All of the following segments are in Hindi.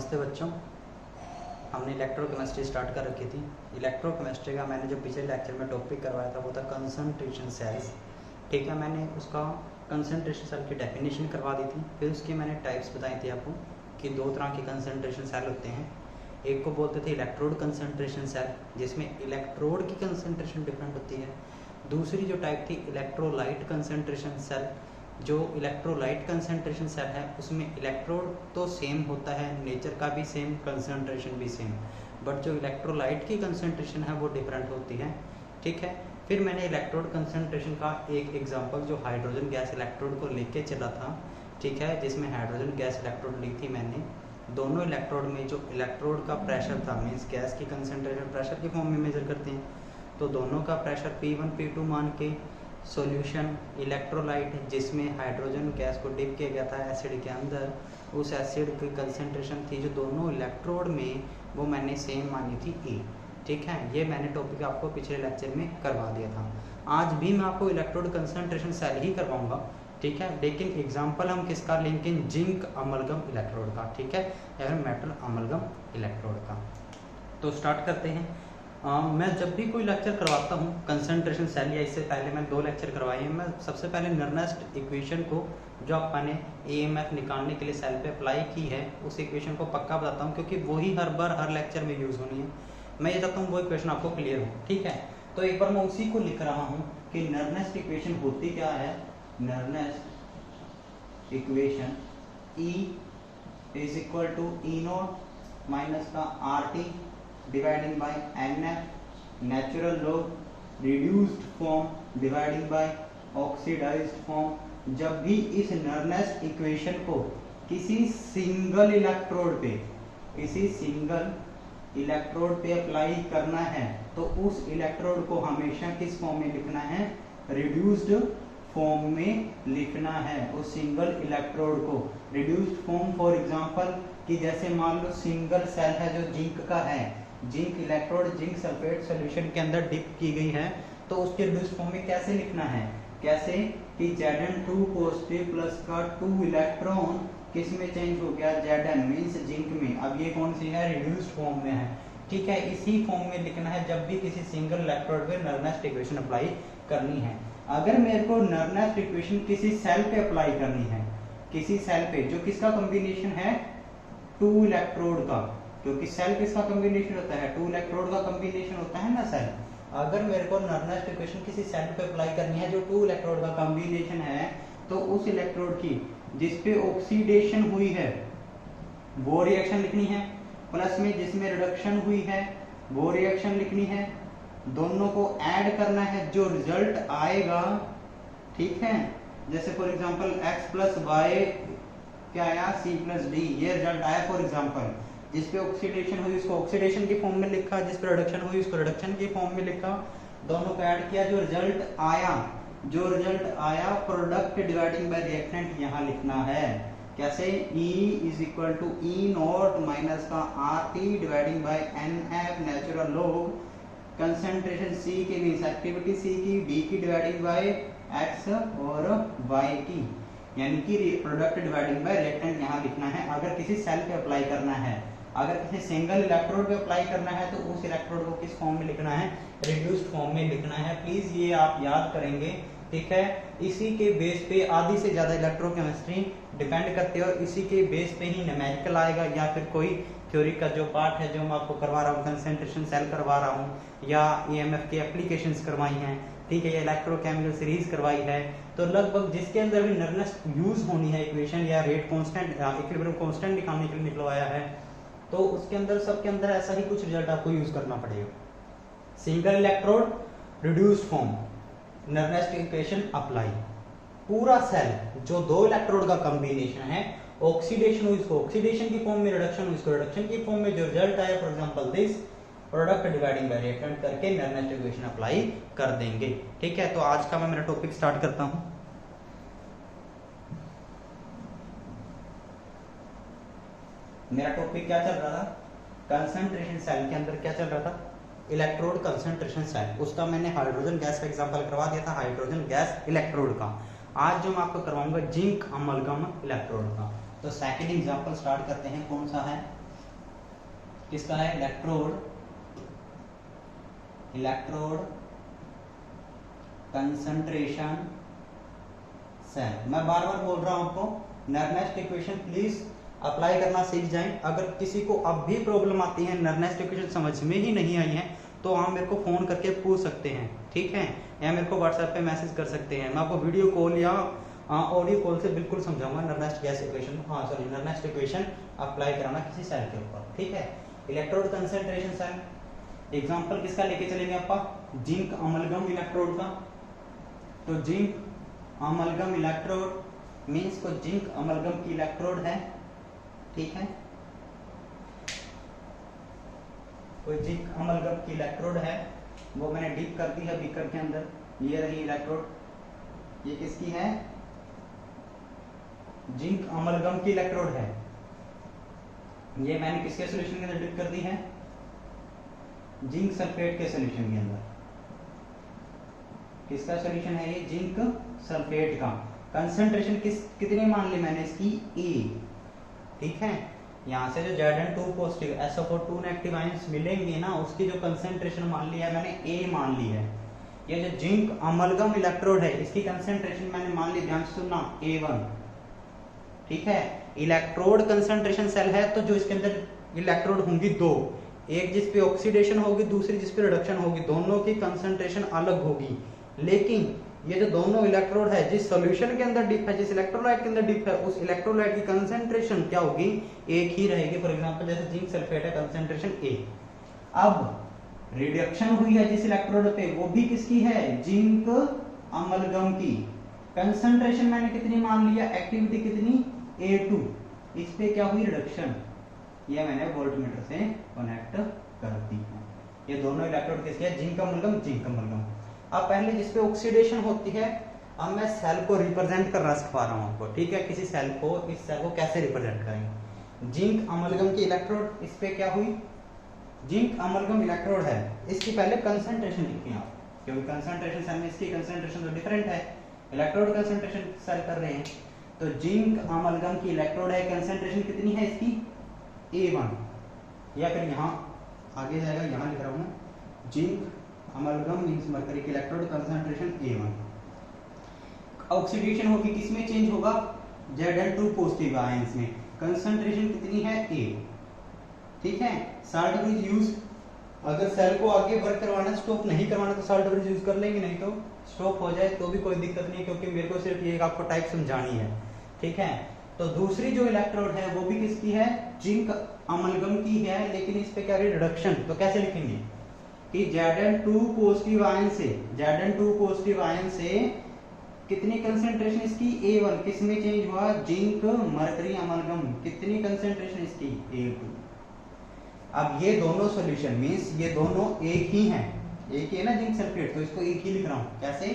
नमस्ते बच्चों। हमने इलेक्ट्रोकेमिस्ट्री स्टार्ट कर रखी थी। इलेक्ट्रोकेमिस्ट्री का मैंने जो पिछले लेक्चर में टॉपिक करवाया था वो था कंसंट्रेशन सेल्स। ठीक है, मैंने उसका कंसंट्रेशन सेल की डेफिनेशन करवा दी थी। फिर उसकी मैंने टाइप्स बताई थी आपको कि दो तरह के कंसंट्रेशन सेल होते हैं। एक को बोलते थे इलेक्ट्रोड कंसंट्रेशन सेल, जिसमें इलेक्ट्रोड की कंसंट्रेशन डिफरेंट होती है। दूसरी जो टाइप थी इलेक्ट्रोलाइट कंसंट्रेशन सेल। जो इलेक्ट्रोलाइट कंसंट्रेशन सेल है उसमें इलेक्ट्रोड तो सेम होता है, नेचर का भी सेम, कंसंट्रेशन भी सेम, बट जो इलेक्ट्रोलाइट की कंसंट्रेशन है वो डिफरेंट होती है। ठीक है, फिर मैंने इलेक्ट्रोड कंसंट्रेशन का एक एग्जांपल जो हाइड्रोजन गैस इलेक्ट्रोड को लेके चला था, ठीक है, जिसमें हाइड्रोजन गैस इलेक्ट्रोड ली थी मैंने। दोनों इलेक्ट्रोड में जो इलेक्ट्रोड का प्रेशर था, मीन्स गैस की कंसंट्रेशन प्रेशर के फॉर्म में मेजर करते हैं, तो दोनों का प्रेशर P1 P2 मान के सॉल्यूशन इलेक्ट्रोलाइट जिसमें हाइड्रोजन गैस को डिप किया गया था एसिड के अंदर, उस एसिड की कंसंट्रेशन थी जो दोनों इलेक्ट्रोड में, वो मैंने सेम मानी थी E। ठीक है, ये मैंने टॉपिक आपको पिछले लेक्चर में करवा दिया था। आज भी मैं आपको इलेक्ट्रोड कंसंट्रेशन सेल ही करवाऊंगा, ठीक है, लेकिन एग्जांपल हम किसका लेंगे, जिंक अमलगम इलेक्ट्रोड का, ठीक है, या फिर मेटल अमलगम इलेक्ट्रोड का। तो स्टार्ट करते हैं। मैं जब भी कोई लेक्चर करवाता हूँ कंसंट्रेशन सेल, या इससे पहले मैं 2 लेक्चर करवाए हैं, मैं सबसे पहले नर्नेस्ट इक्वेशन को जो अपने AMF निकालने के लिए सेल पे अप्लाई की है उस इक्वेशन को पक्का बताता हूँ, क्योंकि वही हर बार हर लेक्चर में यूज़ होनी है। मैं ये चाहता हूँ वो इक्वेशन आपको क्लियर हो। ठीक है, तो एक बार मैं उसी को लिख रहा हूँ कि नर्नेस्ट इक्वेशन होती क्या है। Nernst equation E is equal to E0 minus का RT dividing by NF natural log reduced form dividing by oxidised form. जब भी इस नर्नेस्ट इक्वेशन को किसी सिंगल इलेक्ट्रोड पे अप्लाई करना है तो उस इलेक्ट्रोड को हमेशा किस फॉर्म में लिखना है, रिड्यूस्ड फॉर्म में लिखना है। उस सिंगल इलेक्ट्रोड को रिड्यूस्ड फॉर्म, फॉर एग्जांपल कि जैसे मान लो सिंगल सेल है जो जिंक का है, zinc electrode zinc sulphate solution के अंदर डिप की गई है, तो उसके रिड्यूस्ड फॉर्म में कैसे लिखना है, कैसे कि Zn2 पॉजिटिव प्लस का 2 इलेक्ट्रॉन किस में चेंज हो गया, Zn मींस जिंक में। अब ये कौन सी है, रिड्यूस्ड फॉर्म में है। ठीक है, इसी फॉर्म में लिखना है जब भी किसी सिंगल इलेक्ट्रोड पे नर्नेस्ट इक्वेशन अप्लाई करनी है। अगर मेरे को नर्नेस्ट इक्वेशन किसी सेल पे अप्लाई करनी है, किसी सेल पे जो किसका कॉम्बिनेशन है, 2 इलेक्ट्रोड का, क्योंकि सेल किसका कॉम्बिनेशन होता है, 2 इलेक्ट्रोड का कॉम्बिनेशन होता है ना सेल। अगर मेरे को नर्नेस्ट इक्वेशन किसी सेल पे अप्लाई करनी है जो 2 इलेक्ट्रोड का कॉम्बिनेशन है, तो उस इलेक्ट्रोड की जिसपे ऑक्सीडेशन हुई है वो रिएक्शन लिखनी है, प्लस में जिसमें रिडक्शन हुई है वो रिएक्शन लिखनी है। दोनों को ऐड करना है, जो रिजल्ट आएगा, ठीक है, जैसे for example x plus Y क्या आया, C प्लस डी, ये रिजल्ट आया फॉर एग्जांपल। जिस पे ऑक्सीडेशन हुई उसको ऑक्सीडेशन के फॉर्म में लिखा, जिस पे रिडक्शन हुई उसको रिडक्शन के फॉर्म में लिखा, दोनों को ऐड किया, जो रिजल्ट आया प्रोडक्ट डिवाइडिंग बाय रिएक्टेंट यहाँ लिखना है। कैसे, E is equal to E0 minus का RT dividing by NF natural log concentration C की मींस एक्टिविटी C की, D की डिवाइडिंग बाय X और Y की, यानी कि प्रोडक्ट डिवाइडिंग बाय रिएक्टेंट यहाँ लिखना है। अगर किसी सेल पे अप्लाई करना है, अगर किसी सिंगल इलेक्ट्रोड पे अप्लाई करना है, तो उस इलेक्ट्रोड को किस फॉर्म में लिखना है, रिड्यूस्ड फॉर्म में लिखना है। प्लीज ये आप याद करेंगे, ठीक है। इसी के बेस पे आधी से ज्यादा इलेक्ट्रोकेमिस्ट्री डिपेंड करती है, और इसी के बेस पे ही न्यूमेरिकल आएगा, या फिर कोई थ्योरी का जो पार्ट है जो मैं आपको करवा रहा हूँ, कंसंट्रेशन सेल करवा रहा हूँ, या EMF की एप्लीकेशंस करवाई हैं, ठीक है, या इलेक्ट्रोकेमिकल सीरीज करवाई है, तो लगभग जिसके अंदर भी नर्नेस्ट यूज होनी है इक्वेशन, या रेट कांस्टेंट इक्विलिब्रियम कांस्टेंट निकालने के लिए निकलवाया है, तो उसके अंदर सबके अंदर ऐसा ही कुछ रिजल्ट आपको यूज करना पड़ेगा। Single electrode reduced form Nernst equation apply, पूरा सेल जो 2 इलेक्ट्रोड का कॉम्बिनेशन है, ऑक्सीडेशन हुई उसको ऑक्सीडेशन की फॉर्म में, रिडक्शन हुई उसको रिडक्शन की फॉर्म में, जो रिजल्ट आया for example this product dividing by reactant करके नर्नेस्ट इक्वेशन अप्लाई कर देंगे। ठीक है, तो आज का मैं मेरा टॉपिक स्टार्ट करता हूं। मेरा टॉपिक क्या चल रहा था, कंसंट्रेशन सेल के अंदर क्या चल रहा था, इलेक्ट्रोड कंसंट्रेशन सेल। उसका मैंने हाइड्रोजन गैस का एग्जांपल करवा दिया था, हाइड्रोजन गैस इलेक्ट्रोड का। आज जो मैं आपको करवाऊंगा जिंक अमलगम इलेक्ट्रोड का। तो सेकंड एग्जांपल स्टार्ट करते हैं, कौन सा है, किसका है, इलेक्ट्रोड कंसंट्रेशन सेल। मैं बार बार बोल रहा हूं आपको, नर्नेस्ट इक्वेशन प्लीज अप्लाई करना सीख जाएं। अगर किसी को अब भी प्रॉब्लम आती है, नर्नेस्ट इक्वेशन समझ में ही नहीं आई है, तो आप मेरे को फोन करके पूछ सकते हैं, ठीक है, या मेरे को व्हाट्सएप पे मैसेज कर सकते हैं। मैं आपको वीडियो कॉल या ऑडियो कॉल से बिल्कुल समझाऊंगा नर्नेस्ट गैस इक्वेशन, नर्नेस्ट इक्वेशन अप्लाई कराना किसी सेल के ऊपर, ठीक है। इलेक्ट्रोड कंसंट्रेशन सेल, एग्जांपल किसका लेके चलेंगे आप, जिंक अमलगम इलेक्ट्रोड का। तो जिंक अमलगम इलेक्ट्रोड मींस को जिंक अमलगम की इलेक्ट्रोड है, ठीक है, कोई जिंक अमलगम की इलेक्ट्रोड है, वो मैंने डिप कर दी है बीकर के अंदर, ये रही इलेक्ट्रोड, ये किसकी है, जिंक अमलगम की इलेक्ट्रोड है। ये मैंने किसके सॉल्यूशन के अंदर डिप कर दी है, जिंक सल्फेट के सॉल्यूशन के अंदर। किसका सॉल्यूशन है ये, जिंक सल्फेट का। कंसंट्रेशन कितनी मान ली मैंने इसकी, ए, ठीक है। यहाँ से जो Zn2 positive SO4 negative ions मिलेंगे ना, उसकी जो कंसंट्रेशन मान ली है मैंने ए मान ली है। ये जो जिंक अमलगम इलेक्ट्रोड है, इसकी कंसंट्रेशन मैंने मान ली, ध्यान से सुनना, A1, ठीक है। इलेक्ट्रोड कंसंट्रेशन सेल है, तो जो इसके अंदर इलेक्ट्रोड होंगी दो, एक जिस पे ऑक्सीडेशन होगी, दूसरी जिस पे रिडक्शन होगी, दोनों की कंसंट्रेशन अलग होगी। लेकिन ये जो दोनों इलेक्ट्रोड है, जिस सॉल्यूशन के अंदर डिप है, जिस इलेक्ट्रोलाइट के अंदर डिप है, उस इलेक्ट्रोलाइट की कंसंट्रेशन क्या होगी, एक ही रहेगी। फॉर एग्जांपल जैसे जिंक सल्फेट है, कंसंट्रेशन ए। अब रिडक्शन हुई है जिस इलेक्ट्रोड पे, वो भी किसकी है, जिंक अमलगम की। कंसंट्रेशन मैंने कितनी मान लिया, एक्टिविटी कितनी, A2, इस पे क्या हुई, रिडक्शन। ये मैंने वोल्टमीटर से कनेक्ट कर दी है। ये दोनों इलेक्ट्रोड किसके हैं, जिंक अमलगम, जिंक अमलगम। अब पहले जिसपे ऑक्सीडेशन होती है, अब मैं सेल को रिप्रेजेंट करना सिखा रहा हूं आपको, ठीक है। किसी सेल को, इस सेल को कैसे रिप्रेजेंट करेंगे, जिंक अमलगम की इलेक्ट्रोड, इस पे क्या हुई, जिंक अमलगम इलेक्ट्रोड है, इसकी पहले कंसंट्रेशन लिखी आप, क्योंकि कंसंट्रेशन सेल में इसकी कंसंट्रेशन तो डिफरेंट है, इलेक्ट्रोड कंसंट्रेशन सेल कर रहे हैं। तो जिंक अमलगम की इलेक्ट्रोड है, कंसंट्रेशन कितनी है इसकी, A1, या फिर यहाँ आगे जाएगा, यहाँ लिख रहा हूं मैं, जिंक अमलगम मींस मरकरी की इलेक्ट्रोड, कंसंट्रेशन A1। ऑक्सीडेशन होगी, किसमें चेंज होगा, Zn2 पॉजिटिव आयंस में, कंसंट्रेशन कितनी है, A, ठीक है। साल्ट ब्रिज यूज, अगर सेल को आगे वर्क करवाना, स्टॉप नहीं करवाना, तो साल्ट ब्रिज यूज कर लेंगे, नहीं तो स्टॉप हो जाए तो भी कोई दिक्कत नहीं, क्योंकि मेरे को सिर्फ ये आपको टाइप समझानी है, ठीक है। तो दूसरी जो इलेक्ट्रोड है वो भी किसकी है, जिंक अमलगम की है, लेकिन इस पे क्या है, रिडक्शन। तो कैसे लिखेंगे कि Zn2 पॉजिटिव आयन से, Zn2 पॉजिटिव आयन से कितनी कंसंट्रेशन इसकी, A1, किसमें चेंज हुआ, जिंक मरकरी अमलगम, कितनी कंसंट्रेशन इसकी, A2। अब ये दोनों सॉल्यूशन मींस ये दोनों एक ही हैं, एक ही है ना जिंक सल्फेट, तो इसको एक ही लिख रहा हूं, कैसे,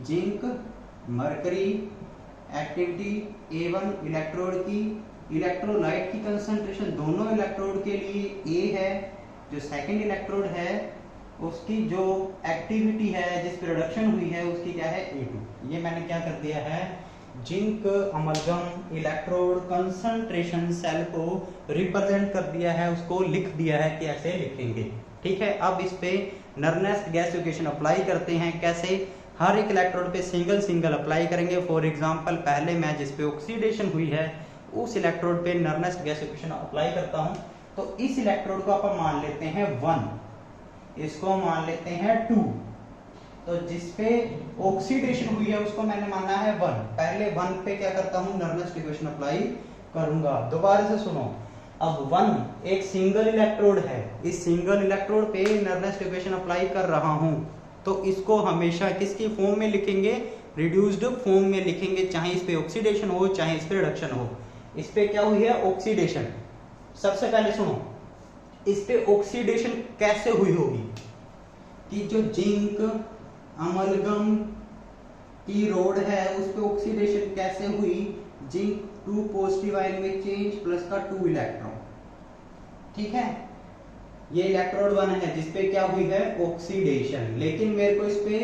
zinc mercury activity A1 electrode की, इलेक्ट्रोलाइट की कंसंट्रेशन दोनों इलेक्ट्रोड के लिए A है, जो सेकंड इलेक्ट्रोड है उसकी जो एक्टिविटी है, जिस पे रिडक्शन हुई है, उसकी क्या है, A2। ये मैंने क्या कर दिया है, zinc amalgam electrode concentration cell को रिप्रेजेंट कर दिया है, उसको लिख दिया है कि ऐसे लिखेंगे, ठीक है। अब इस पे नर्नेस्ट गैस इक्वेशन अप्लाई करते हैं, कैसे, हर एक इलेक्ट्रोड पे सिंगल सिंगल अप्लाई करेंगे। फॉर एग्जांपल पहले मैं जिस पे ऑक्सीडेशन हुई है, उस इलेक्ट्रोड पे नर्नेस्ट गैस इक्वेशन अप्लाई करता हूं। तो इस इलेक्ट्रोड को आप मान लेते हैं 1, इसको मान लेते हैं 2, तो जिसपे ऑक्सीडेशन हुई है उसको मैंने माना है 1। पहले 1 पे क्या करता हूं, नर्नेस्ट इक्वेशन अप्लाई करूंगा। दोबारा से सुनो, अब 1 एक सिंगल इलेक्ट्रोड है, इस सिंगल इलेक्ट्रोड पे नर्नेस्ट इक्वेशन अप्लाई कर रहा हूं, तो इसको हमेशा किसकी फॉर्म में लिखेंगे, रिड्यूस्ड फॉर्म में लिखेंगे, चाहे इस पे ऑक्सीडेशन हो, चाहे इस पे रिडक्शन हो। इस पे क्या हुई है, ऑक्सीडेशन। सबसे पहले सुनो, इस पे ऑक्सीडेशन कैसे हुई होगी, कि जो जिंक अमलगम की रोड है उस पे ऑक्सीडेशन कैसे हुई, जिंक 2 पॉजिटिव आयन में चेंज प्लस का 2 इलेक्ट्रॉन, ठीक है। ये इलेक्ट्रोड 1 है जिसपे क्या हुई है, ऑक्सीडेशन। लेकिन मेरे को इस पे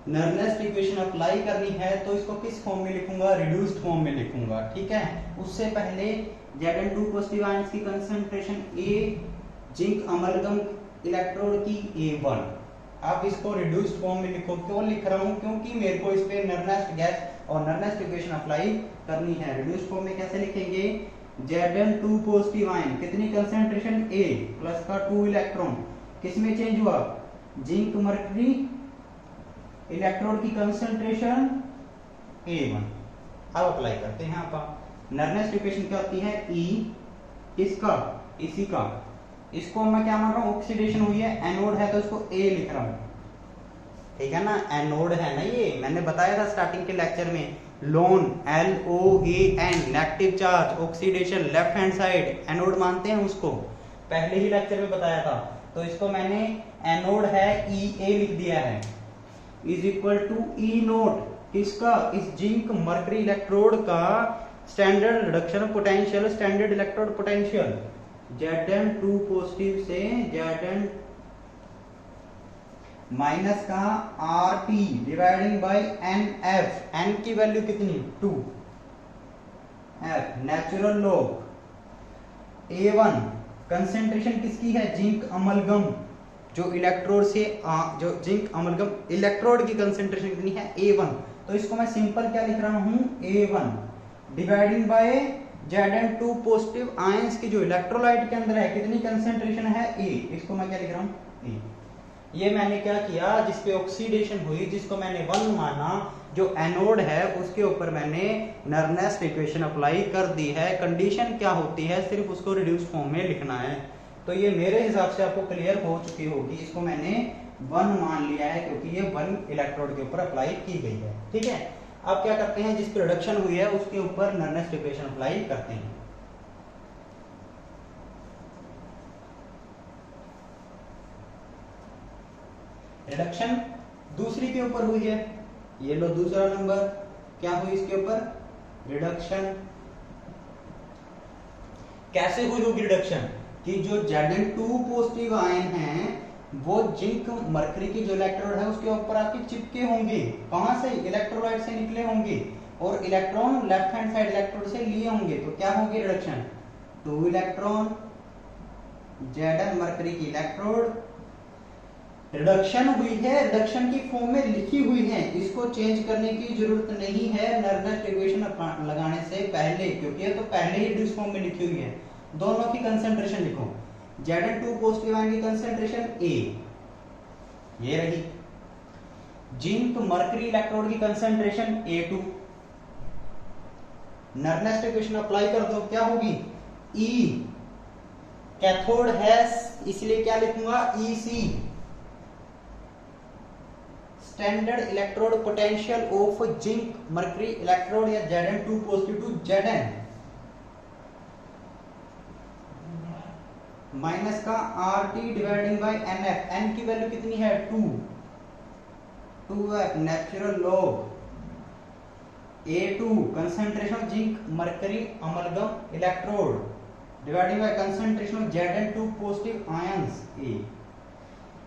नर्नेस्ट इक्वेशन अप्लाई करनी है, तो इसको किस फॉर्म में लिखूंगा, रिड्यूस्ड फॉर्म में लिखूंगा, ठीक है। उससे पहले Zn2 पॉजिटिव आयंस की concentration A zinc amalgam electrode की A1। आप इसको रिड्यूस्ड फॉर्म में लिखो। क्यों लिख रहा हूं? क्योंकि मेरे को इस पे नर्नेस्ट गैस और नर्नेस्ट इक्वेशन अप्लाई करनी है। रिड्यूस्ड फॉर्म में कैसे लिखेंगे? Zn2 पॉजिटिव आयन कितनी कंसेंट्रेशन A प्लस का 2 इलेक्ट्रॉन किस में चेंज हुआ? जिंक मर्करी इलेक्ट्रोड की कंसेंट्रेशन A1। अब अप्लाई करते हैं। आप नर्नेस्ट इक्वेशन क्या होती है? E इसका इसी का, इसको मैं क्या मान रहा हूं? ऑक्सीडेशन हुई है, एनोड है तो इसको A लिख रहा हूं, ठीक है ना? एनोड है ना, ये मैंने बताया था स्टार्टिंग के लेक्चर में। Loan LOAN negative charge, oxidation left hand side, anode मानते हैं उसको, पहले ही लेक्चर में बताया था। तो इसको मैंने एनोड है EA लिख दिया है, is equal to E naught किसका? इस जिंक मर्करी इलेक्ट्रोड का standard reduction potential, standard electrode potential Zn2 positive से Zn माइनस का RT dividing by NF, N की वैल्यू कितनी? 2, F natural log. A1 concentration किसकी है? जिंक अमलगम जो इलेक्ट्रोड से जो जिंक अमलगम इलेक्ट्रोड की कंसेंट्रेशन कितनी है? A1। तो इसको मैं सिंपल क्या लिख रहा हूं? A1 dividing by Zn2 positive ions की जो इलेक्ट्रोलाइट के अंदर है कितनी कंसेंट्रेशन है? A। इसको मैं क्या लिख रहा हूं? A। ये मैंने क्या किया? जिसपे ऑक्सीडेशन हुई, जिसको मैंने 1 माना, जो एनोड है उसके ऊपर मैंने नर्नेस्ट इक्वेशन अप्लाई कर दी है। कंडीशन क्या होती है? सिर्फ उसको रिड्यूस फॉर्म में लिखना है। तो ये मेरे हिसाब से आपको क्लियर हो चुकी होगी। इसको मैंने 1 मान लिया है क्योंकि ये 1 इलेक्ट्रोड के ऊपर अप्लाई की गई है, ठीक है। अब क्या करते हैं? जिस पे रिडक्शन हुई है उसके ऊपर नर्नेस्ट इक्वेशन अप्लाई करते हैं। रिडक्शन दूसरी के ऊपर हुई है, ये लो दूसरा नंबर क्या हुई इसके ऊपर? रिडक्शन। कैसे हुई होगी रिडक्शन? कि जो Zn2 पॉजिटिव आयन है वो जिंक मरकरी की जो इलेक्ट्रोड है उसके ऊपर आके चिपके होंगे। कहां से? इलेक्ट्रोलाइट से निकले होंगे और electron left hand side electrode से लिए होंगे। तो क्या होगी रिडक्शन? 2 इलेक्ट्रॉन Zn मरकरी की इलेक्ट्रोड रिडक्शन हुई है, रिडक्शन की फॉर्म में लिखी हुई है, इसको चेंज करने की जरूरत नहीं है नर्नेस्ट इक्वेशन लगाने से पहले, क्योंकि ये तो पहले ही रिड्यूस फॉर्म में लिखी हुई है। दोनों की कंसेंट्रेशन लिखो। Zn2 पॉजिटिव आयन की कंसेंट्रेशन A ये रही, जिंक मर्करी इलेक्ट्रोड की कंसेंट्रेशन A2। नर्नेस्ट इक्वेशन अप्लाई कर दो, क्या होगी? E कैथोड है इसलिए क्या लिखूंगा? EC standard electrode potential of zinc mercury electrode या Zn2 positive to Zn minus का RT dividing by NF। N की वैल्यू कितनी है? 2F natural log A2 concentration zinc mercury amalgam electrode dividing by concentration of Zn2 positive ions A।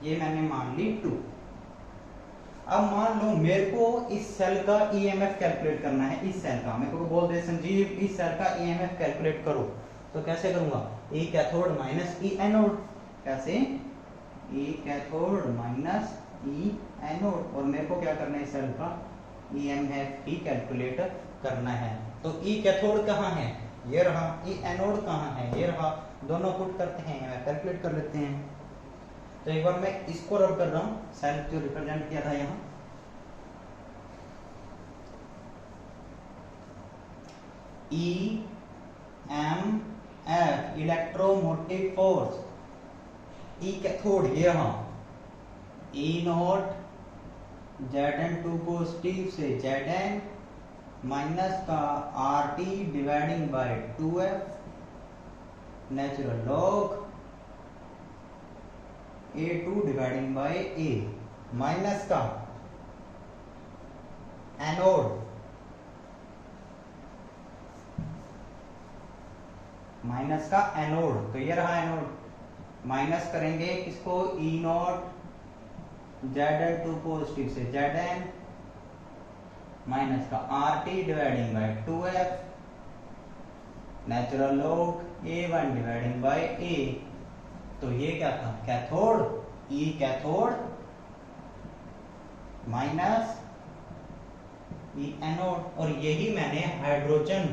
ये मैंने मान ली 2। अब मान लो मेरे को इस सेल का EMF कैलकुलेट करना है। इस सेल का मेरे को बोल दे संजीव इस सेल का EMF कैलकुलेट करो, तो कैसे करूंगा? E cathode minus E anode. कैसे? E cathode minus E anode. और मेरे को क्या करना है? इस सेल का EMF ही कैलकुलेट करना है। तो E कैथोड कहाँ है? ये रहा। E एनोड कहाँ है? ये रहा। दोनों पुट करते हैं, कैलकुलेट कर लेते हैं। तो एक बार मैं इसको रब कर रहा हूं, सेल जो रिप्रेजेंट किया था यहां, EMF electromotive force, E cathode ये रहा, E नॉट Zn2 पॉजिटिव से Zn माइनस का RT dividing by 2F natural log A2 dividing by A minus का एनोड तो ये रहा एनोड। माइनस करेंगे किसको? E नॉट Zn2 पॉजिटिव से Zn माइनस का RT dividing by 2F natural log A1 dividing by A तो ये क्या था, कैथोड, ई कैथोड माइनस ई एनोड। और यही मैंने हाइड्रोजन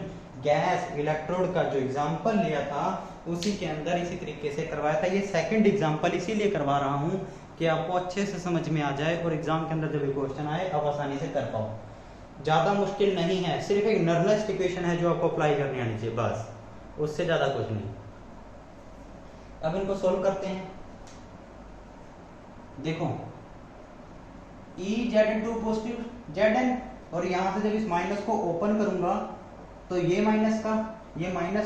गैस इलेक्ट्रोड का जो एग्जांपल लिया था उसी के अंदर इसी तरीके से करवाया था। ये सेकंड एग्जांपल इसीलिए करवा रहा हूं कि आपको अच्छे से समझ में आ जाए और एग्जाम के अंदर जब ये क्वेश्चन आए आप आसानी से कर पाओ। ज्यादा मुश्किल नहीं है, सिर्फ एक नर्वस इक्वेशन है जो आपको अप्लाई करनी आनी चाहिए, बस उससे ज्यादा कुछ नहीं। अब इनको सोल्व करते हैं। देखो EZ2 पॉजिटिव Zn, और यहां से जब इस माइनस को ओपन करूंगा तो ये माइनस का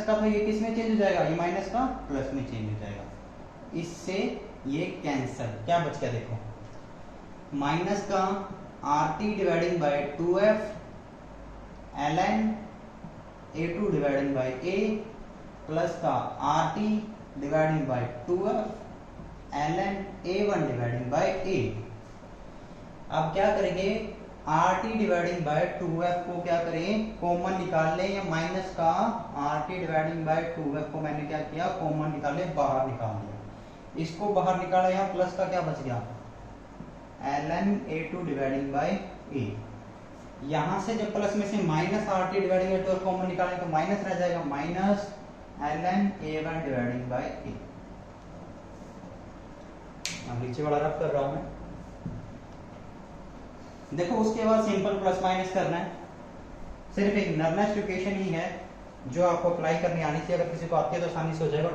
तो ये किस में चेंज हो जाएगा, ये माइनस का प्लस में चेंज हो जाएगा। इससे ये कैंसल, क्या बच गया देखो, माइनस का RT dividing by 2F ln A2 dividing by A plus का RT dividing by 2F ln A1 dividing by A। अब क्या करेंगे, RT डिवाइडिंग बाय 2F को क्या करें, कॉमन निकाल लें, या माइनस का RT डिवाइडिंग बाय 2F को मैंने क्या किया, कॉमन निकाल ले, बाहर निकाल दिया। इसको बाहर निकाला, यहाँ प्लस का क्या बच गया, ln A2 dividing by A। यहां से जब प्लस में से minus RT dividing by 2F common निकालेंगे तो माइनस रह जाएगा, minus ln A1 dividing by A। अब नीचे वाला रफ कर रहा हूं मैं। देखो उसके बाद सिंपल प्लस माइनस करना है, सिर्फ एक नर्वस इक्वेशन ही है जो आपको अप्लाई करनी आनी चाहिए। अगर किसी को आती है तो आसानी से हो जाएगा।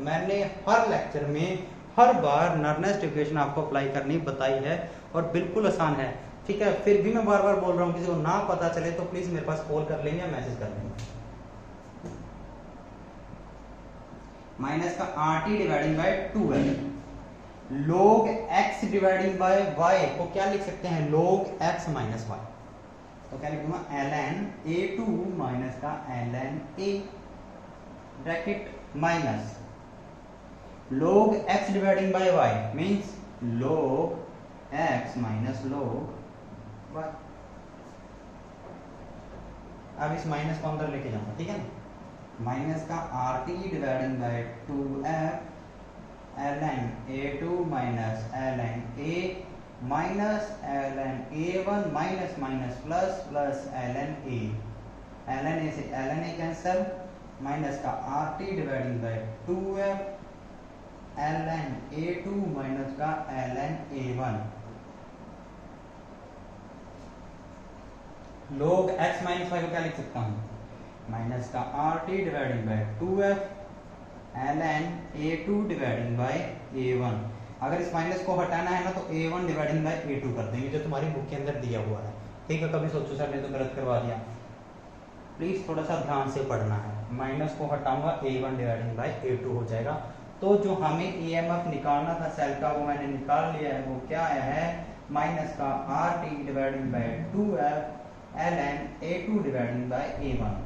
मैंने हर लेक्चर में हर बार नर्वस इक्वेशन आपको अप्लाई करनी बताई है और बिल्कुल आसान है, ठीक है। फिर भी मैं बार बार बोल रहा हूँ, किसी को ना पता चले तो प्लीज मेरे पास कॉल कर लेंगे, मैसेज कर लेंगे। माइनस का RT dividing by 2F log x dividing by y को क्या लिख सकते हैं, log x माइनस y। तो क्या लिखूंगा, ln A2 माइनस का ln A bracket minus log x dividing by y means log x minus log y। अब इस माइनस को अंदर लेके जाऊंगा, ठीक है ना। माइनस का RT dividing by 2F ln A2 minus ln A minus ln A1 minus minus plus plus ln A, ln A से ln A कैंसल, माइनस का RT dividing by 2F ln A2 minus का ln A1 log x minus y को क्या लिख सकता हूं, माइनस का RT dividing by 2F ln A2 dividing by A1। अगर इस माइनस को हटाना है ना तो A1 डिवाइडिंग बाय A2 कर देंगे जो तुम्हारी बुक के अंदर दिया हुआ है, ठीक है। कभी सोचो सर ने तो गलत करवा दिया, प्लीज थोड़ा सा ध्यान से पढ़ना है। माइनस को हटाऊंगा A1 डिवाइडिंग बाय A2 हो जाएगा। तो जो हमें EMF निकालना था सेल का वो मैंने निकाल लिया है, वो क्या आया है, माइनस का RT dividing by 2F ln A2 dividing by A1।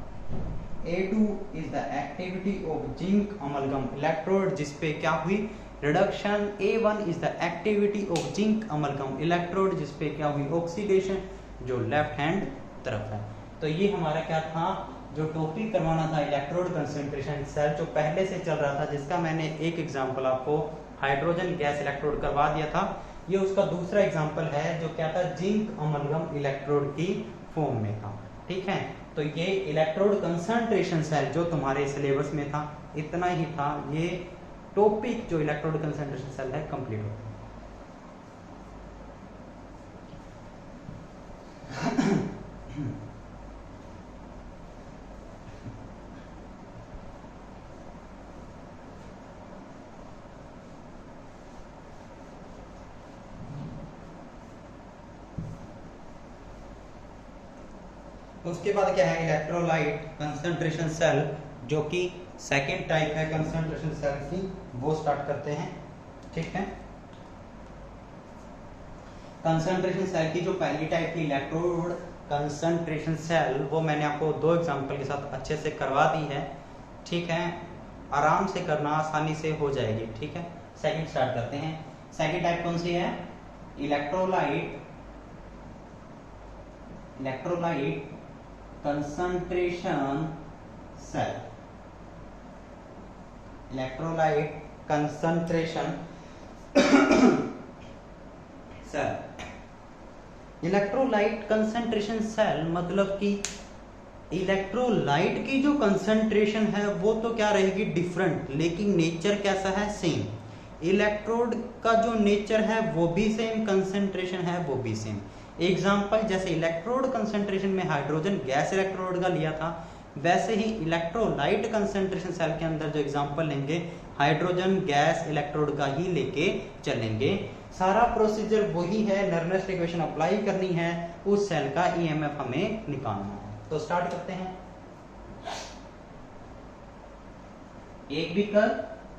A2 is the activity of zinc amalgam electrode जिसपे क्या हुई reduction, A1 is the activity of zinc amalgam electrode जिसपे क्या हुई ऑक्सीडेशन, जो लेफ्ट हैंड तरफ है। तो ये हमारा क्या था, जो टॉपिक करवाना था इलेक्ट्रोड कंसंट्रेशन सेल जो पहले से चल रहा था, जिसका मैंने एक एग्जांपल आपको हाइड्रोजन गैस इलेक्ट्रोड करवा दिया था। ये उसका दूसरा एग्जांपल है जो क्या था, जिंक अमलगम इलेक्ट्रोड की फॉर्म में था, ठीक है। तो ये इलेक्ट्रोड कंसंट्रेशन सेल जो तुम्हारे सिलेबस में था इतना ही था। ये टॉपिक जो इलेक्ट्रोड कंसंट्रेशन सेल है कंप्लीट होता है। उसके बाद क्या है, इलेक्ट्रोलाइट कंसंट्रेशन सेल जो कि सेकेंड टाइप है कंसंट्रेशन सेल की, वो स्टार्ट करते हैं, ठीक है। कंसंट्रेशन सेल की जो पहली टाइप की इलेक्ट्रोड कंसंट्रेशन सेल, वो मैंने आपको दो एग्जांपल के साथ अच्छे से करवा दी है, ठीक है। आराम से करना, आसानी से हो जाएगी, ठीक है। सेकंड स्टार्ट करते हैं। सेकंड टाइप कौन सी है, electrolyte concentration cell. Electrolyte concentration cell. Electrolyte concentration cell मतलब कि इलेक्ट्रोलाइट की जो कंसंट्रेशन है वो तो क्या रहेगी, डिफरेंट, लेकिन नेचर कैसा है, सेम। इलेक्ट्रोड का जो नेचर है वो भी सेम, कंसंट्रेशन है वो भी सेम। एग्जांपल जैसे इलेक्ट्रोड कंसंट्रेशन में हाइड्रोजन गैस इलेक्ट्रोड का लिया था, वैसे ही इलेक्ट्रोलाइट कंसंट्रेशन सेल के अंदर जो एग्जांपल लेंगे हाइड्रोजन गैस इलेक्ट्रोड का ही लेके चलेंगे। सारा प्रोसीजर वही है, नर्नेस्ट इक्वेशन अप्लाई करनी है, उस सेल का ईएमएफ हमें निकालना है। तो स्टार्ट करते हैं। एक बीकर,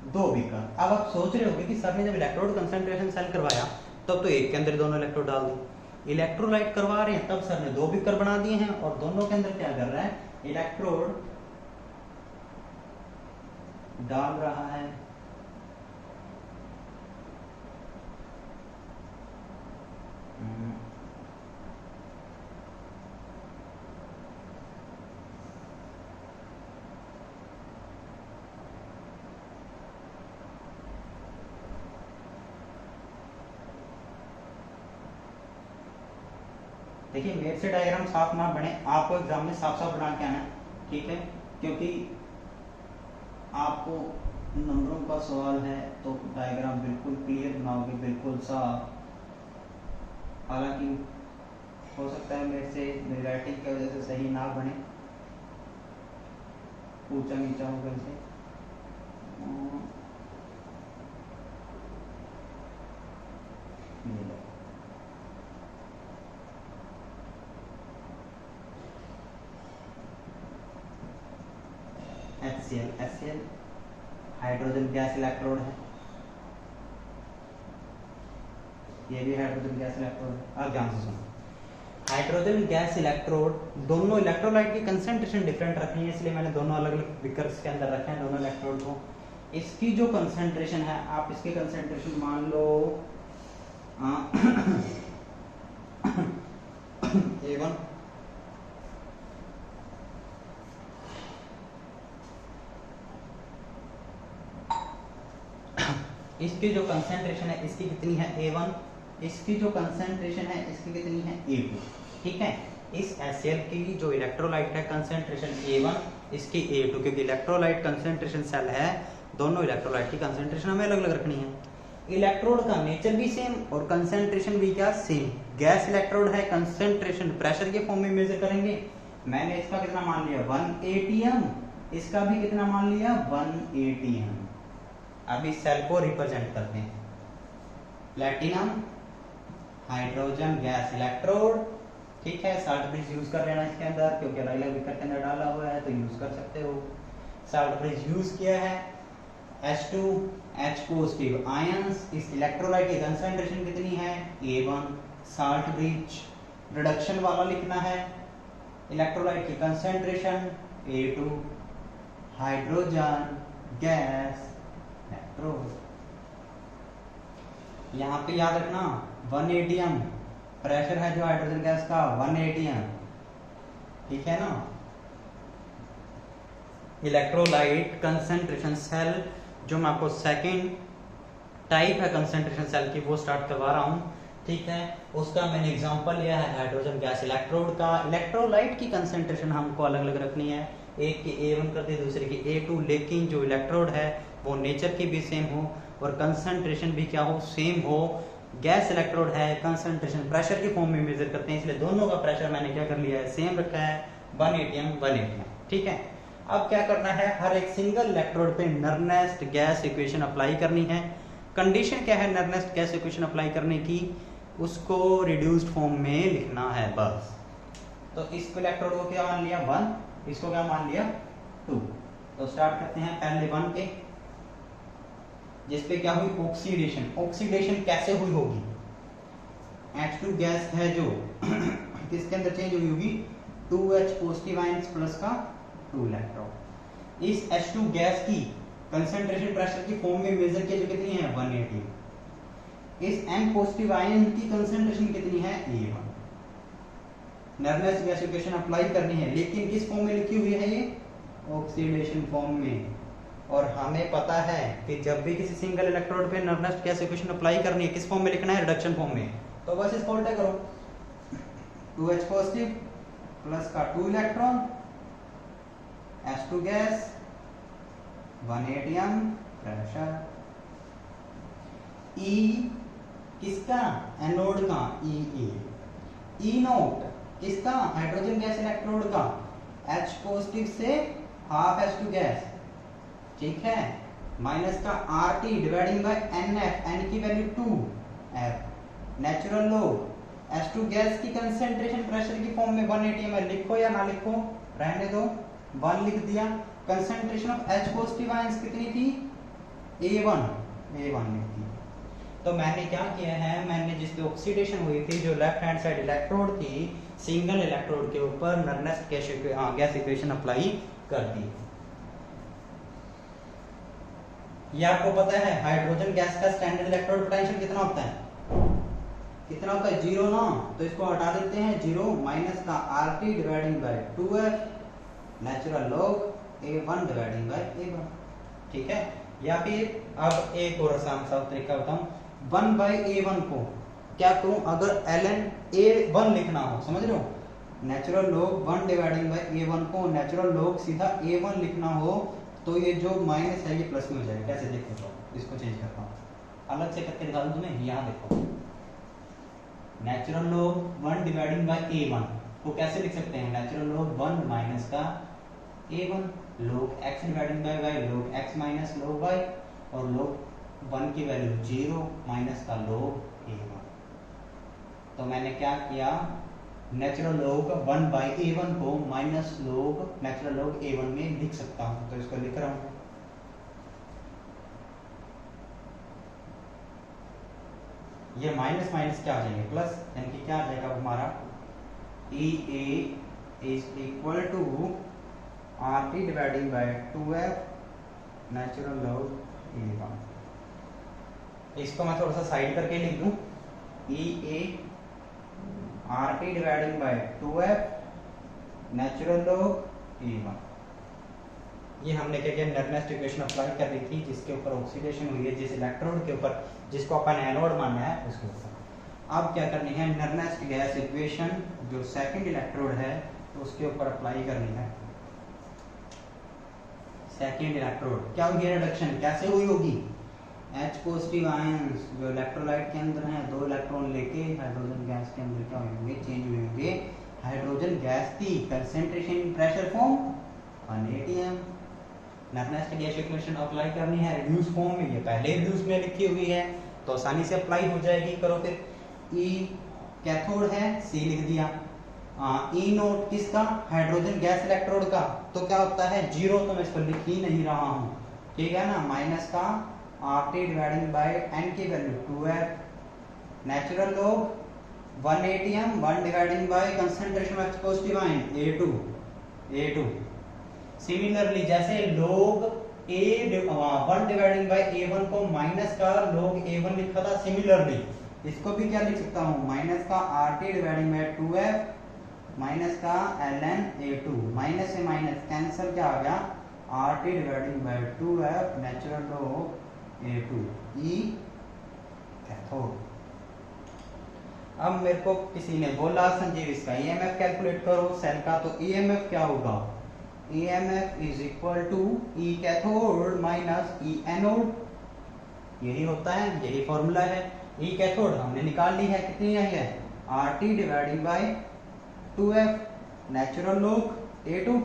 दो बीकर। अब आप सोच रहे होंगे कि सर ने जब इलेक्ट्रोड कंसंट्रेशन सेल करवाया तब तो एक के अंदर दोनों इलेक्ट्रोड डाल दी, इलेक्ट्रोलाइट करवा रहे हैं तब सर ने दो बीकर बना दिए हैं और दोनों के अंदर क्या कर रहा है, इलेक्ट्रोड डाल रहा है। देखिए मेरे से डायग्राम साफ ना बने, आपको एग्जाम में साफ साफ बना के आना, ठीक है, क्योंकि आपको नंबरों का सवाल है तो डायग्राम बिल्कुल क्लियर बनाओगे, बिल्कुल साफ। हालांकि हो सकता है मेरे से मेरी राइटिंग की वजह से सही ना बने, ऊंचा नीचा होगा इसे। HCl हाइड्रोजन गैस इलेक्ट्रोड है, ये भी हाइड्रोजन गैस इलेक्ट्रोड है। अब ध्यान से सुनो, हाइड्रोजन गैस इलेक्ट्रोड, दोनों इलेक्ट्रोलाइट की कंसंट्रेशन डिफरेंट रखनी है, इसलिए मैंने दोनों अलग अलग बीकर्स के अंदर रखे हैं दोनों इलेक्ट्रोड को। इसकी जो कंसंट्रेशन है, आप इसकी कंसंट्रेशन मान लो A1, इसकी जो कंसंट्रेशन है इसकी कितनी है A1, इसकी जो कंसंट्रेशन है इसकी कितनी है A2, ठीक है। इस HCl की जो इलेक्ट्रोलाइट है कंसंट्रेशन A1, इसकी A2, क्योंकि इलेक्ट्रोलाइट कंसंट्रेशन सेल है, दोनों इलेक्ट्रोलाइट की कंसंट्रेशन हमें अलग अलग रखनी है। इलेक्ट्रोड का नेचर भी सेम और कंसंट्रेशन भी क्या, सेम। गैस इलेक्ट्रोड है, कंसंट्रेशन प्रेशर के फॉर्म में मेजर करेंगे। मैंने इसका कितना मान लिया 1 atm, इसका भी कितना मान लिया 1 atm। अब इस सेल को रिप्रेजेंट करते हैं, प्लैटिनम हाइड्रोजन गैस इलेक्ट्रोड, ठीक है। साल्ट ब्रिज यूज कर लेना इसके अंदर, क्योंकि अलग अलग बीकर के अंदर डाला हुआ है तो यूज कर सकते हो। साल्ट ब्रिज यूज किया है, H2H पॉजिटिव आयंस, इस इलेक्ट्रोलाइट की कंसंट्रेशन कितनी है A1। साल्ट ब्रिज रिडक्शन वाला लिखना है, इलेक्ट्रोलाइट की concentration A2, hydrogen gas electrode. यहाँ पे याद रखना 1 atm प्रेशर है जो हाइड्रोजन गैस का 1 atm, ठीक है ना। इलेक्ट्रोलाइट कंसंट्रेशन सेल, जो मैं आपको सेकंड टाइप है कंसंट्रेशन सेल की वो स्टार्ट करवा रहा हूँ, ठीक है। उसका मैंने एग्जांपल लिया है हाइड्रोजन गैस इलेक्ट्रोड का। इलेक्ट्रोलाइट की कंसंट्रेशन हमको अलग अलग रखनी है, एक की A1 करते हैं दूसरे की A2, लेकिन जो इलेक्ट्रोड है वो नेचर की भी सेम हो और कंसंट्रेशन भी क्या हो, सेम हो। गैस इलेक्ट्रोड है, कंसंट्रेशन प्रेशर के फॉर्म में मेजर करते हैं, इसलिए दोनों का प्रेशर मैंने क्या कर लिया है, सेम रखा है 1 atm 1 atm, ठीक है। अब क्या करना है, हर एक सिंगल इलेक्ट्रोड पे नर्नेस्ट गैस इक्वेशन अप्लाई करनी है। कंडीशन क्या है नर्नेस्ट गैस इक्वेशन अप्लाई करने की, उसको रिड्यूस्ड फॉर्म में लिखना है बस। तो इस इलेक्ट्रोड को क्या मान लिया 1, इसको क्या मान लिया 2। तो स्टार्ट करते हैं पहले 1 के, जिसपे क्या हुई ऑक्सीडेशन। ऑक्सीडेशन कैसे हुई होगी, H2 गैस है जो किसके अंदर चेंज हुई होगी 2H पॉजिटिव आयंस प्लस का 2 इलेक्ट्रॉन। इस H2 गैस की कंसंट्रेशन प्रेशर की फॉर्म में मेजर किया जो कितनी है 1 atm। इस M पॉजिटिव आयन की कंसंट्रेशन कितनी है A1। नर्नेस्ट गैस इक्वेशन अप्लाई करनी है, लेकिन किस फॉर्म में लिखी हुई है ये, ऑक्सीडेशन फॉर्म में। और हमें पता है कि जब भी किसी सिंगल इलेक्ट्रोड पे नर्नेस्ट गैस इक्वेशन अप्लाई करनी है, किस फॉर्म में लिखना है, रिडक्शन फॉर्म में। तो बस इसको उल्टा करो, 2H पॉजिटिव प्लस का 2 electron, H2 gas, 1 ATM, pressure. E किसका, एनोड का, E नोट किसका, हाइड्रोजन गैस इलेक्ट्रोड का, H पॉजिटिव से हाफ H2 गैस, ठीक है, माइनस का RT dividing by NF, N की value 2F, natural log H2 gas की कंसेंट्रेशन प्रेशर की फॉर्म में 1 atm है, लिखो या ना लिखो, रहने दो, 1 लिख दिया। Concentration of H positive ions कितनी थी, A1 लिख दी। तो मैंने क्या किया है, मैंने जिसकी ऑक्सीडेशन हुई थी, जो लेफ्ट हैंड साइड इलेक्ट्रोड थी, सिंगल इलेक्ट्रोड के ऊपर नर्नेस्ट गैस इक्वेशन अप्लाई कर दी। ये आपको पता है हाइड्रोजन गैस का स्टैंडर्ड इलेक्ट्रोड पोटेंशियल कितना होता है, कितना होता है, 0 ना, तो इसको हटा देते हैं, 0 माइनस का RT dividing by 2F natural log A1 dividing by A1, ठीक है। या फिर अब एक और आसान सा तरीका बताऊं, 1/A1 को क्या करूं, अगर ln A1 लिखना हो, समझ रहे हो, natural log 1 dividing by A1 को नेचुरल लॉग सीधा A1 लिखना हो, तो ये जो माइनस है ये प्लस में हो जाएगा। कैसे, देखो तो इसको चेंज करता हूं, अलग से करके निकालूं तुम्हें, यहां देखो, natural log 1 dividing by A1 को कैसे लिख सकते हैं, नेचुरल लॉग 1 माइनस का A1, log x dividing by y, log x minus log y, और log 1 की वैल्यू 0 माइनस का log A1। तो मैंने क्या किया, नेचुरल log 1 बाय A1 को minus log natural log A1 में लिख सकता हूं, तो इसको लिख रहा हूं। ये माइनस माइनस क्या आ जाएंगे, प्लस, यानी कि क्या आ जाएगा हमारा, EA is equal to RT dividing by 2F natural log A1। इसको मैं थोड़ा सा साइड करके लिख दूं, EA RT dividing by 2F natural log A1। ये हमने क्या किया, नर्नेस्ट इक्वेशन अप्लाई कर रही थी, जिसके ऊपर ऑक्सीडेशन हुई है, जिस इलेक्ट्रोड के ऊपर जिसको अपन एनोड मानना है उसके ऊपर। अब क्या करनी है, नर्नेस्ट गैस इक्वेशन जो सेकंड इलेक्ट्रोड है उसके ऊपर अप्लाई करनी है। सेकंड इलेक्ट्रोड क्या होगी, रिडक्शन कैसे हुई होगी, H पॉजिटिव आयंस जो इलेक्ट्रोलाइट के अंदर हैं, 2 इलेक्ट्रॉन लेके हाइड्रोजन गैस के अंदर क्या होंगे, चेंज हुए होंगे। हाइड्रोजन गैस की concentration pressure form 1 atm। Nernst gas equation apply करनी है रिड्यूस फॉर्म में, ये पहले रिड्यूस में लिखी हुई है तो आसानी से अप्लाई हो जाएगी। करो फिर, E कैथोड है, C लिख दिया, E नोट किसका, हाइड्रोजन गैस इलेक्ट्रोड का, तो क्या होता है 0, तो मैं इसको लिख ही नहीं रहा हूं, ठीक है ना, माइनस का RT डिवाइडिंग बाय N की value 2F natural log 1 atm 1 dividing by concentration of positive ion A2। Similarly जैसे log A1 dividing by A1 को माइनस का log A1 लिखा था, सिमिलरली इसको भी क्या लिख सकता हूं, माइनस का RT dividing by 2F minus का ln A2, माइनस से माइनस कैंसिल, क्या आ गया, RT dividing by 2F natural log A2 E cathode. अब मेरे को किसी ने बोला संजीव इसका EMF कैलकुलेट करो सेल का, तो EMF क्या होगा, EMF is equal to E cathode minus E anode, यही होता है, यही फॉर्मूला है। E कैथोड हमने निकाल ली है, कितनी आई है, RT dividing by 2F natural log A2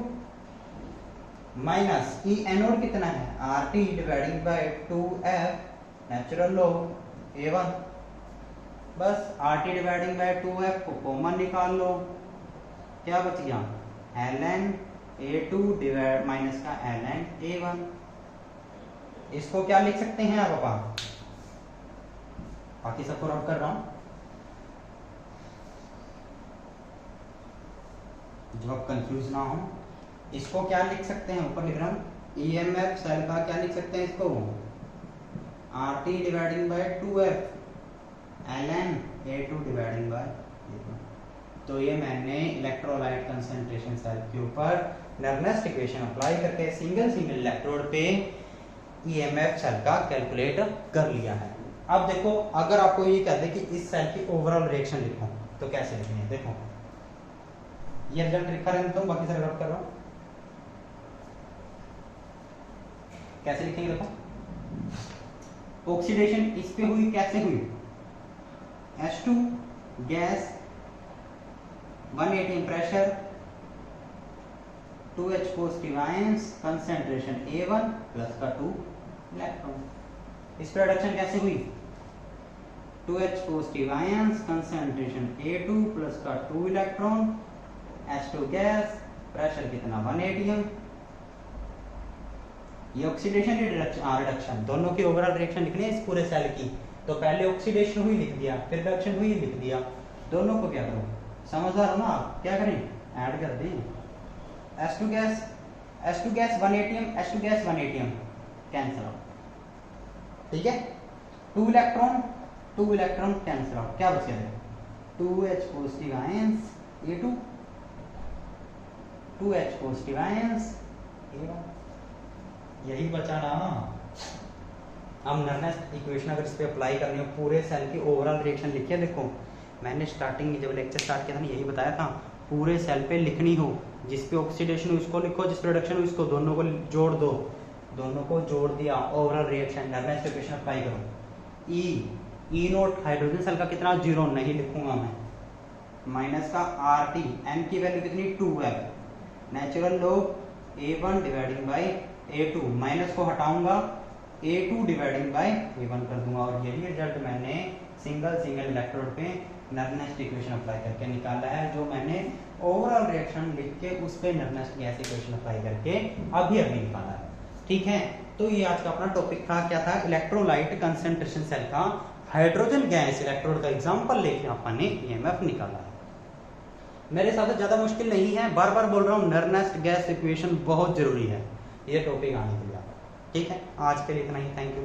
minus E anode कितना है, RT dividing by 2F natural log A1। बस RT डिवाइडिंग बाय 2F को कॉमन निकाल लो, क्या बच गया, ln A2 डिवाइड माइनस का ln A1। इसको क्या लिख सकते हैं आप पापा, बाकी सबको रब कर रहा हूं, जब आप कंफ्यूज ना हो, इसको क्या लिख सकते हैं, ऊपर लिख रहा हूं, EMF सेल का क्या लिख सकते हैं, इसको RT dividing by 2F ln A2 dividing by A1। तो ये मैंने इलेक्ट्रोलाइट कंसंट्रेशन सेल के ऊपर नर्नेस्ट इक्वेशन अप्लाई करके सिंगल इलेक्ट्रोड पे ईएमएफ सेल का कैलकुलेट कर लिया है। अब देखो अगर आपको ये कहते कि इस सेल की ओवरऑल रिएक्शन लिखो तो कैसे लिखेंगे, देखो ये रिजल्ट लिखा रहने दो, बाकी सारे रब कर रहा हूं, कैसे लिखेंगे देखो। ऑक्सीडेशन इस पे हुई, कैसे हुई, H2 gas 180 pressure 2H positive ions concentration A1 plus का 2 इलेक्ट्रॉन। इस पर रिडक्शन कैसे हुई, 2H positive ions concentration A2 plus का 2 इलेक्ट्रॉन, H2 गैस, प्रेशर कितना 180। ये ऑक्सीडेशन रिडक्शन दोनों की ओवरऑल रिएक्शन लिखनी है इस पूरे सेल की। तो पहले ऑक्सीडेशन हुई लिख दिया, फिर रिडक्शन हुई लिख दिया, दोनों को क्या करो, समझदार हो ना आप, क्या करें ऐड कर दें। H2 gas 180 H2 gas 180 cancel out, ठीक है। 2 इलेक्ट्रॉन कैंसिल आउट, क्या बच गया 2H positive ions A2 2H positive ions A1, यही बचा ना। अब नर्नेस्ट इक्वेशन अगर इस पे अप्लाई करनी हो, पूरे सेल की ओवरऑल रिएक्शन लिखिए। देखो मैंने स्टार्टिंग में जब लेक्चर स्टार्ट किया था ना यही बताया था, पूरे सेल पे लिखनी हो, जिस पे ऑक्सीडेशन हो उसको लिखो, जिस पे रिडक्शन हो उसको, दोनों को जोड़ दो, दोनों को जोड़ दिया, ओवरऑल रिएक्शन नर्नेस्ट इक्वेशन अप्लाई करो। ई नोट हाइड्रोजन सेल का कितना 0 नहीं लिखूंगा मैं, माइनस का RT, n की वैल्यू कितनी 2 है, natural log A1 dividing by A2, minus को हटाऊंगा A2 डिवाइडिंग बाई A1 कर दूंगा, और यही रिजल्ट मैंने सिंगल इलेक्ट्रोड पे नर्नेस्ट इक्वेशन अप्लाई करके निकाला है, जो मैंने ओवरऑल रिएक्शन लिख के उस पे नर्नेस्ट गैस इक्वेशन अप्लाई करके अभी निकाला है, ठीक है। तो ये आज का अपना टॉपिक था, क्या था, इलेक्ट्रोलाइट कंसंट्रेशन सेल का हाइड्रोजन गैस इलेक्ट्रोड का एग्जांपल लेके अपन ने ईएमएफ निकाला है। मेरे साथ ज्यादा मुश्किल नहीं है, बार बार बोल रहा हूँ, नर्नेस्ट गैस इक्वेशन बहुत जरूरी है ये टॉपिक आने के लिए, ठीक है। आज के लिए इतना ही, थैंक यू।